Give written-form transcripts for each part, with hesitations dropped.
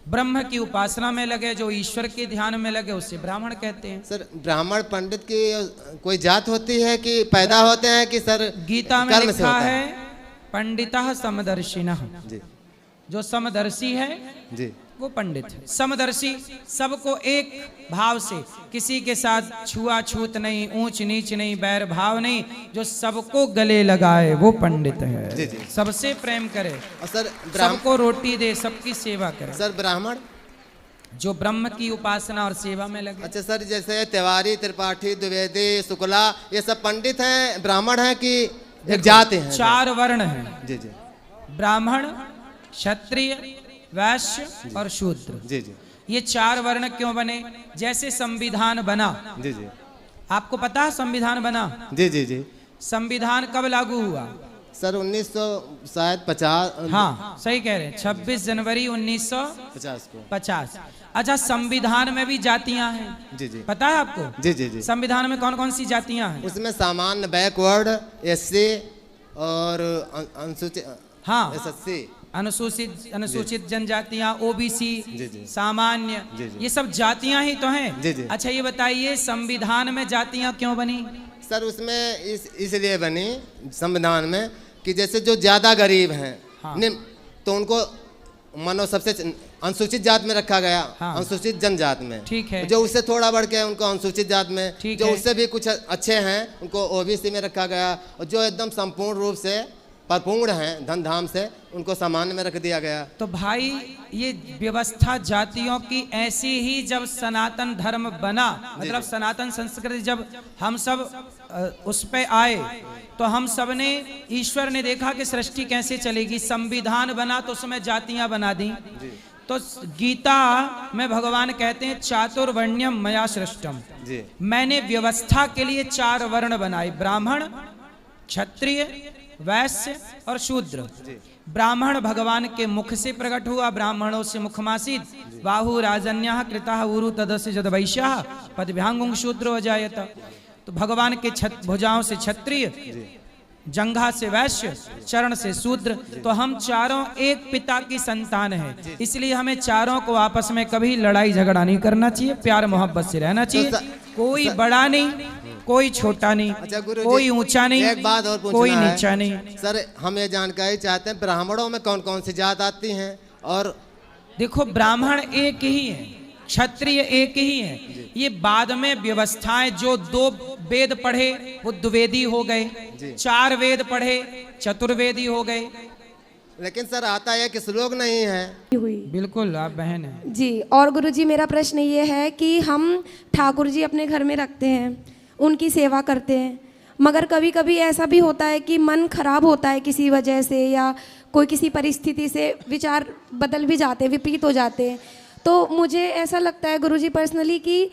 ब्रह्म की उपासना में लगे, जो ईश्वर के ध्यान में लगे उसे ब्राह्मण कहते हैं। सर ब्राह्मण पंडित की कोई जात होती है कि पैदा होते हैं कि सर गीता में कर्म से लिखा होता है पंडितः समदर्शिनः, जी जो समदर्शी है जी वो पंडित है। समदर्शी सबको एक भाव से, किसी के साथ छुआछूत नहीं, ऊंच नीच नहीं, बैर भाव नहीं, जो सबको गले लगाए वो पंडित है। जी, जी। सबसे प्रेम करे और सर सबको रोटी दे, सबकी सेवा करे। सर ब्राह्मण जो ब्रह्म की उपासना और सेवा में लगे। अच्छा सर, जैसे तिवारी, त्रिपाठी, द्विवेदी, शुक्ला, ये सब पंडित हैं, ब्राह्मण हैं कि एक जाति हैं? 4 वर्ण हैं। जी जी ब्राह्मण, क्षत्रिय, वैश्य और शूद्र। जी जी ये 4 वर्ण क्यों बने? जैसे संविधान बना, जी जी आपको पता है संविधान बना? जी जी जी संविधान कब लागू हुआ? सर 1950। हाँ सही कह रहे हैं, 26 जनवरी 1950 50 को। अच्छा, संविधान में भी जातियां हैं, जी जी पता है आपको? जी जी जी संविधान में कौन कौन सी जातियां हैं? उसमें सामान्य, बैकवर्ड, एससी और अनुसूचित, हाँ, एसएससी, अनुसूचित जनजातियां, ओबीसी, जी जी सामान्य, जी जी ये सब जातियां ही तो हैं। जी जी। अच्छा ये बताइए संविधान में जातियां क्यों बनी? सर उसमें इसलिए बनी संविधान में कि जैसे जो ज़्यादा गरीब हैं, हाँ। तो उनको मानो सबसे अनुसूचित जात में रखा गया। हाँ। अनुसूचित जनजात में, ठीक है। जो उससे थोड़ा बढ़ के उनको अनुसूचित जात में, ठीक जो है। उससे भी कुछ अच्छे हैं उनको ओबीसी में रखा गया, और जो एकदम संपूर्ण रूप से परिपूर्ण हैं धन धाम से, उनको सामान्य में रख दिया गया। तो भाई ये व्यवस्था जातियों की ऐसी ही जब सनातन धर्म बना, मतलब सनातन संस्कृति जब हम सब उस पे आए, तो हम सब ने, ईश्वर ने देखा कि सृष्टि कैसे चलेगी, संविधान बना तो उसमें जातियां बना दी। तो गीता में भगवान कहते हैं चातुर्वर्ण्यम मया सृष्टम, जी मैंने व्यवस्था के लिए 4 वर्ण बनाए, ब्राह्मण, क्षत्रिय, वैश्य और शूद्र। ब्राह्मण भगवान के मुख से प्रकट हुआ, ब्राह्मणों से मुखमासीत, बाहु राजन्यः कृतः उरु तदस्य जद वैश्यः पदभ्यांगुं शूद्रो अजायत। तो भगवान के भुजाओं से क्षत्रिय, जंघा से वैश्य, चरण से शूद्र। तो हम चारों एक पिता की संतान हैं, इसलिए हमें चारों को आपस में कभी लड़ाई झगड़ा नहीं करना चाहिए, प्यार मोहब्बत से रहना चाहिए। कोई बड़ा नहीं, कोई छोटा नहीं, अच्छा गुरु कोई जी, ऊंचा नहीं, एक बात और पूछना कोई है। नीचा नहीं। सर हम ये जानकारी चाहते हैं ब्राह्मणों में कौन कौन सी जात आती हैं? और देखो ब्राह्मण एक ही है, क्षत्रिय एक ही है, ये बाद में व्यवस्थाएं, जो 2 वेद पढ़े वो द्विवेदी हो गए, 4 वेद पढ़े चतुर्वेदी हो गए। लेकिन सर आता है कि श्लोक नहीं है। हुई बिल्कुल आप बहन है जी। और गुरुजी मेरा प्रश्न ये है कि हम ठाकुर जी अपने घर में रखते हैं, उनकी सेवा करते हैं, मगर कभी कभी ऐसा भी होता है कि मन खराब होता है किसी वजह से, या कोई किसी परिस्थिति से विचार बदल भी जाते हैं, विपरीत हो जाते हैं। तो मुझे ऐसा लगता है गुरुजी पर्सनली कि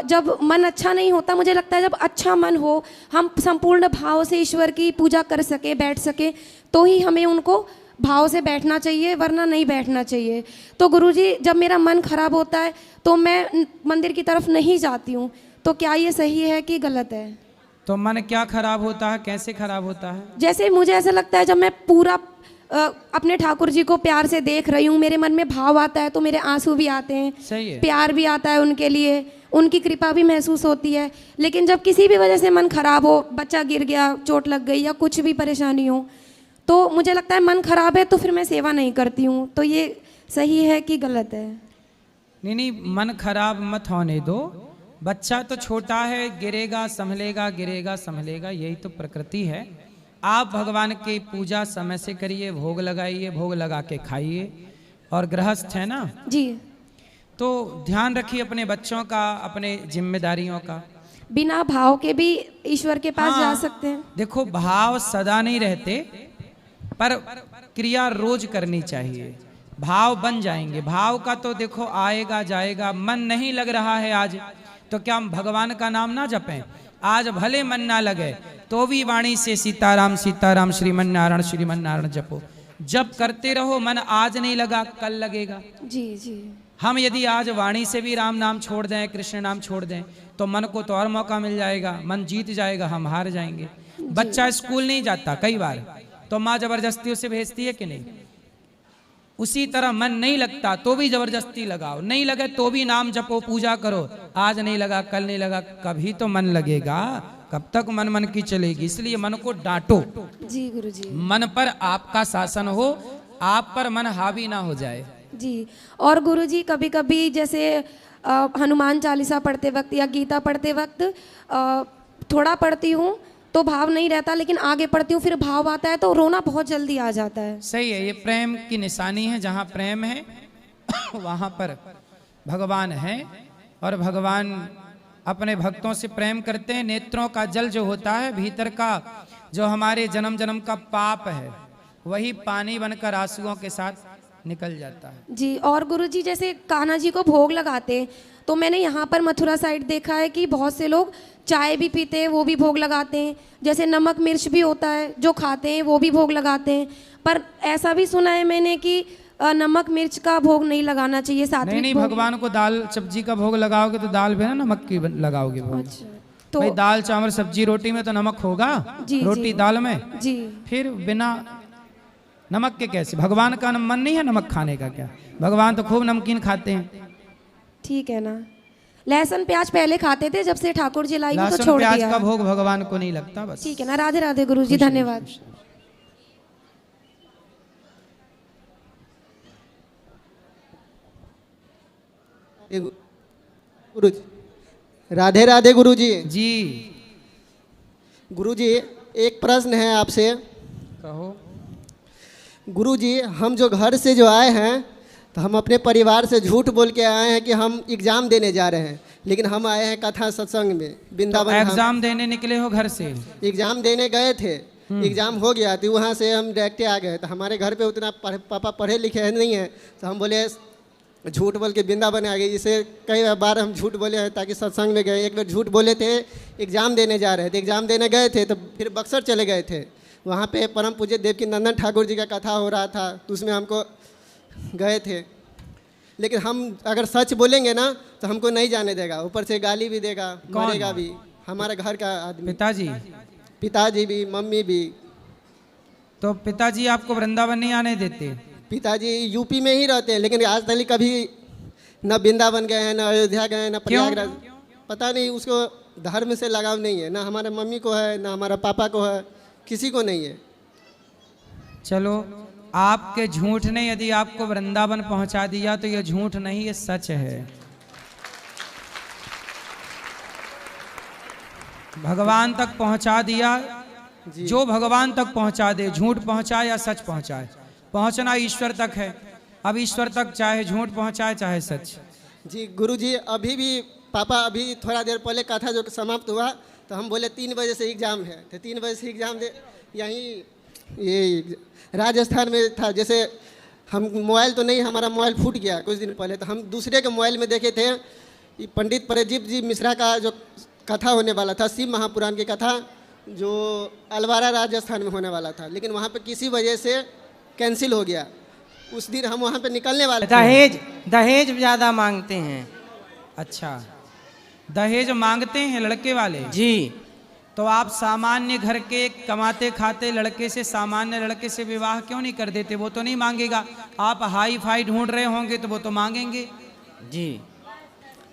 जब मन अच्छा नहीं होता, मुझे लगता है जब अच्छा मन हो, हम संपूर्ण भाव से ईश्वर की पूजा कर सके, बैठ सके, तो ही हमें उनको भाव से बैठना चाहिए, वरना नहीं बैठना चाहिए। तो गुरुजी जब मेरा मन खराब होता है तो मैं मंदिर की तरफ नहीं जाती हूँ, तो क्या ये सही है कि गलत है? तो मन क्या खराब होता है, कैसे खराब होता है? जैसे मुझे ऐसा लगता है जब मैं पूरा अपने ठाकुर जी को प्यार से देख रही हूँ, मेरे मन में भाव आता है तो मेरे आंसू भी आते हैं, सही है। प्यार भी आता है उनके लिए, उनकी कृपा भी महसूस होती है। लेकिन जब किसी भी वजह से मन खराब हो, बच्चा गिर गया, चोट लग गई, या कुछ भी परेशानी हो, तो मुझे लगता है मन खराब है तो फिर मैं सेवा नहीं करती हूँ। तो ये सही है कि गलत है? नहीं, मन खराब मत होने दो, बच्चा तो छोटा है, गिरेगा संभलेगा, गिरेगा संभलेगा, यही तो प्रकृति है। आप भगवान की पूजा समय से करिए, भोग लगाइए, भोग लगा के खाइए, और गृहस्थ है ना जी, तो ध्यान रखिए अपने बच्चों का, अपने जिम्मेदारियों का। बिना भाव के भी ईश्वर के पास जा सकते हैं। देखो भाव सदा नहीं रहते, पर क्रिया रोज करनी चाहिए, भाव बन जाएंगे। भाव का तो देखो आएगा जाएगा, मन नहीं लग रहा है आज, तो क्या हम भगवान का नाम ना जपें? आज भले मन ना लगे तो भी वाणी से सीताराम सीताराम श्रीमन नारायण जपो, जप करते रहो। मन आज नहीं लगा कल लगेगा। जी जी। हम यदि आज वाणी से भी राम नाम छोड़ दें, कृष्ण नाम छोड़ दें, तो मन को तो और मौका मिल जाएगा, मन जीत जाएगा, हम हार जाएंगे। बच्चा स्कूल नहीं जाता कई बार, तो माँ जबरदस्ती उसे भेजती है कि नहीं? उसी तरह मन नहीं लगता तो भी जबरदस्ती लगाओ, नहीं लगे तो भी नाम जपो, पूजा करो। आज नहीं लगा, कल नहीं लगा, कभी तो मन लगेगा। कब तक मन मन की चलेगी? इसलिए मन को डांटो, जी गुरुजी। मन पर आपका शासन हो, आप पर मन हावी ना हो जाए। जी। और गुरुजी कभी कभी जैसे हनुमान चालीसा पढ़ते वक्त या गीता पढ़ते वक्त थोड़ा पढ़ती हूँ तो भाव नहीं रहता, लेकिन आगे पढ़ती हूँ फिर भाव आता है तो रोना बहुत जल्दी आ जाता है। सही है, ये प्रेम की निशानी है। जहाँ प्रेम है वहाँ पर भगवान है, और भगवान अपने भक्तों से प्रेम करते हैं। नेत्रों का जल जो होता है, भीतर का जो हमारे जन्म जन्म का पाप है, वही पानी बनकर आंसुओं के साथ निकल जाता है। जी। और गुरुजी जैसे कान्हा जी को भोग लगाते हैं तो मैंने यहाँ पर मथुरा साइड देखा है कि बहुत से लोग चाय भी पीते हैं, वो भी भोग लगाते हैं। जैसे नमक मिर्च भी होता है जो खाते हैं, वो भी भोग लगाते हैं। पर ऐसा भी सुना है मैंने कि नमक मिर्च का भोग नहीं लगाना चाहिए, सात्विक नहीं, भोग। भगवान को दाल सब्जी का भोग लगाओगे तो दाल बिना नमक की लगाओगे भोग। अच्छा, तो भाई दाल चावल सब्जी रोटी में तो नमक होगा, जी, रोटी जी। दाल में, जी फिर बिना नमक के कैसे? भगवान का मन नहीं है नमक खाने का क्या? भगवान तो खूब नमकीन खाते हैं। ठीक है ना। लहसुन प्याज पहले खाते थे, जब से ठाकुर जी लाई वो तो लहसुन छोड़ प्याज दिया। का भोग भगवान को नहीं लगता, बस। ठीक है ना। राधे राधे गुरुजी, धन्यवाद। गुरुजी राधे राधे गुरुजी। जी गुरुजी एक प्रश्न है आपसे। कहो। गुरुजी हम जो घर से जो आए हैं तो हम अपने परिवार से झूठ बोल के आए हैं कि हम एग्ज़ाम देने जा रहे हैं, लेकिन हम आए हैं कथा सत्संग में वृंदावन। एग्जाम देने निकले हो घर से? एग्ज़ाम देने गए थे, एग्ज़ाम हो गया तो वहाँ से हम डायरेक्ट आ गए। तो हमारे घर पे उतना पापा पढ़े लिखे नहीं है, तो हम बोले झूठ बोल के वृंदावन आ गए। इसे कई बार हम झूठ बोले हैं ताकि सत्संग में गए। एक बार झूठ बोले थे, एग्ज़ाम देने जा रहे थे, एग्ज़ाम देने गए थे तो फिर बक्सर चले गए थे। वहाँ पे परम पूज्य देवकी नंदन ठाकुर जी का कथा हो रहा था, तो उसमें हमको गए थे। लेकिन हम अगर सच बोलेंगे ना तो हमको नहीं जाने देगा, ऊपर से गाली भी देगा, मारेगा भी। हमारे घर का आदमी, पिताजी? पिताजी भी, मम्मी भी। तो पिताजी आपको वृंदावन नहीं आने देते? पिताजी यूपी में ही रहते हैं, लेकिन आज तक कभी न वृंदावन गए हैं, न अयोध्या गए हैं, न प्रयागराज। पता नहीं, उसको धर्म से लगाव नहीं है, ना हमारे मम्मी को है, ना हमारा पापा को है, किसी को नहीं है। चलो, आपके झूठ ने यदि आपको वृंदावन पहुंचा दिया तो यह झूठ नहीं, ये सच है। भगवान तक पहुंचा दिया। जो भगवान तक पहुंचा दे, झूठ पहुंचाए या सच पहुंचाए, पहुंचना ईश्वर तक है। अब ईश्वर तक चाहे झूठ पहुंचाए चाहे सच। जी गुरुजी, अभी भी पापा अभी थोड़ा देर पहले कथा जो समाप्त हुआ तो हम बोले 3 बजे से एग्ज़ाम है, तो 3 बजे से एग्ज़ाम दे। यहीं ये राजस्थान में था। जैसे हम मोबाइल तो नहीं, हमारा मोबाइल फूट गया कुछ दिन पहले, तो हम दूसरे के मोबाइल में देखे थे पंडित प्रदीप जी मिश्रा का जो कथा होने वाला था, शिव महापुराण की कथा, जो अलवारा राजस्थान में होने वाला था, लेकिन वहाँ पे किसी वजह से कैंसिल हो गया। उस दिन हम वहाँ पे निकलने वाले थे। दहेज ज़्यादा मांगते हैं। अच्छा, दहेज मांगते हैं लड़के वाले? जी। तो आप सामान्य घर के कमाते खाते लड़के से, सामान्य लड़के से विवाह क्यों नहीं कर देते? वो तो नहीं मांगेगा। आप हाई फाई ढूंढ रहे होंगे तो वो तो मांगेंगे। जी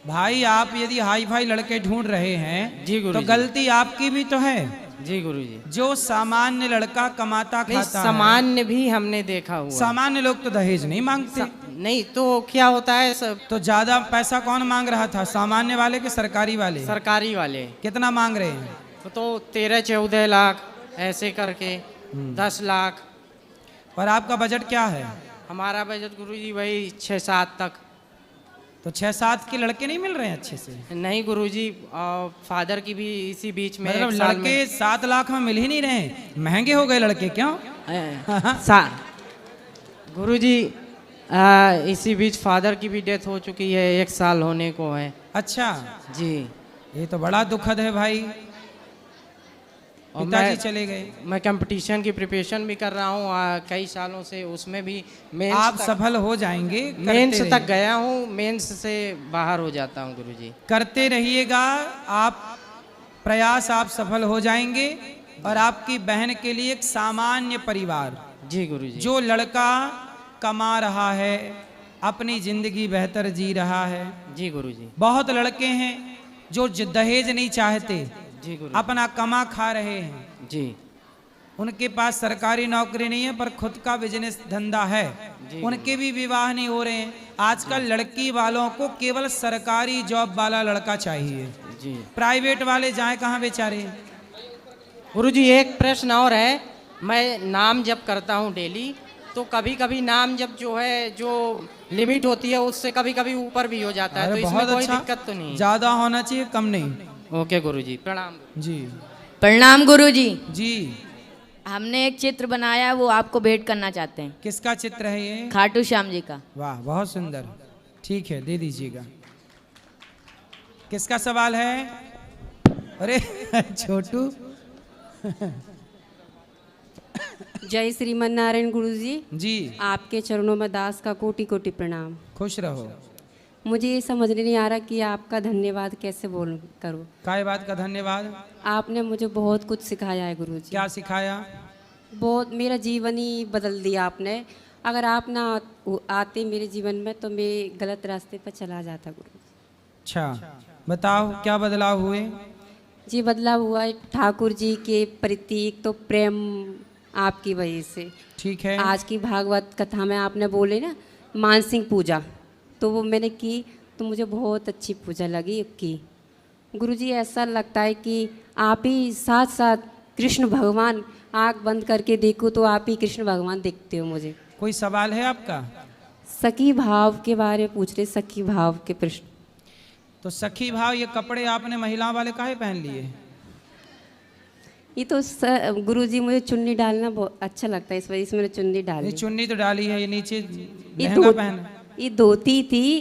भाई, आप यदि हाई फाई लड़के ढूंढ रहे हैं जी गुरुजी, तो गलती आपकी भी तो है। जी गुरुजी। जो सामान्य लड़का कमाता नहीं, खाता है, सामान्य भी हमने देखा हुआ। सामान्य लोग तो दहेज नहीं मांगते। नहीं तो क्या होता है सब? तो ज्यादा पैसा कौन मांग रहा था, सामान्य वाले के सरकारी वाले? सरकारी वाले। कितना मांग रहे हैं? तो 13-14 लाख ऐसे करके 10 लाख। और आपका बजट क्या है? हमारा बजट गुरुजी वही 6-7 तक। तो 6-7 के लड़के नहीं मिल रहे हैं अच्छे से? नहीं गुरुजी, फादर की भी इसी बीच में मतलब एक साल लड़के में 7 लाख में मिल ही नहीं रहे, महंगे हो गए लड़के क्यों? गुरुजी इसी बीच फादर की भी डेथ हो चुकी है, 1 साल होने को है। अच्छा जी। ये तो बड़ा दुखद है भाई, और पिताजी चले गए। मैं कंपटीशन की प्रिपरेशन भी कर रहा हूँ कई सालों से, उसमें भी मेंस आप सफल हो जाएंगे, मेंस करते तक गया हूँ, मेंस से बाहर हो जाता हूँ गुरुजी। करते रहिएगा आप प्रयास, आप सफल हो जाएंगे। और आपकी बहन के लिए एक सामान्य परिवार, जी गुरुजी। जो लड़का कमा रहा है, अपनी जिंदगी बेहतर जी रहा है। जी गुरुजी। बहुत लड़के हैं जो दहेज नहीं चाहते, जी गुरु अपना कमा खा रहे हैं। जी। उनके पास सरकारी नौकरी नहीं है पर खुद का बिजनेस धंधा है, उनके भी विवाह नहीं हो रहे हैं। आजकल लड़की वालों को केवल सरकारी जॉब वाला लड़का चाहिए, जी। प्राइवेट वाले जाए कहाँ बेचारे। गुरुजी एक प्रश्न और है, मैं नाम जप करता हूँ डेली, तो कभी कभी नाम जप जो है जो लिमिट होती है उससे कभी कभी ऊपर भी हो जाता है, तो अरे इसमें बहुत कोई अच्छा, दिक्कत तो नहीं? ज्यादा होना चाहिए, कम नहीं। ओके गुरुजी, प्रणाम। जी प्रणाम गुरुजी। जी। हमने एक चित्र बनाया, वो आपको भेंट करना चाहते हैं। किसका चित्र है ये? खाटू श्याम जी का। वाह बहुत सुंदर, ठीक है दे दीजिएगा। किसका सवाल है? अरे छोटू। जय श्रीमन नारायण गुरुजी। जी आपके चरणों में दास का कोटि कोटि प्रणाम। खुश रहो। मुझे ये समझने नहीं आ रहा कि आपका धन्यवाद कैसे करूं। काय बात का धन्यवाद? आपने मुझे बहुत कुछ सिखाया है गुरुजी। क्या सिखाया? बहुत, मेरा जीवन ही बदल दिया आपने। अगर आप ना आते मेरे जीवन में तो मैं गलत रास्ते पर चला जाता गुरुजी। अच्छा बताओ क्या बदलाव हुए? जी बदलाव हुआ है ठाकुर जी के प्रति, एक तो प्रेम आपकी वजह से। ठीक है। आज की भागवत कथा में आपने बोले ना मानसिक पूजा, तो वो मैंने की तो मुझे बहुत अच्छी पूजा लगी की। गुरुजी ऐसा लगता है कि आप ही साथ साथ कृष्ण भगवान, आँख बंद करके देखो तो आप ही कृष्ण भगवान दिखते हो मुझे। कोई सवाल है आपका? सखी भाव के बारे में पूछ रहे, सखी भाव के प्रश्न। तो सखी भाव, ये कपड़े आपने महिलाओं वाले काहे पहन लिए? ये तो गुरुजी मुझे चुन्नी डालना बहुत अच्छा लगता है, इस वजह से मैंने चुन्नी ये डाली। चुन्नी तो डाली है, ये नीचे ये लहंगा पहन। ये धोती थी,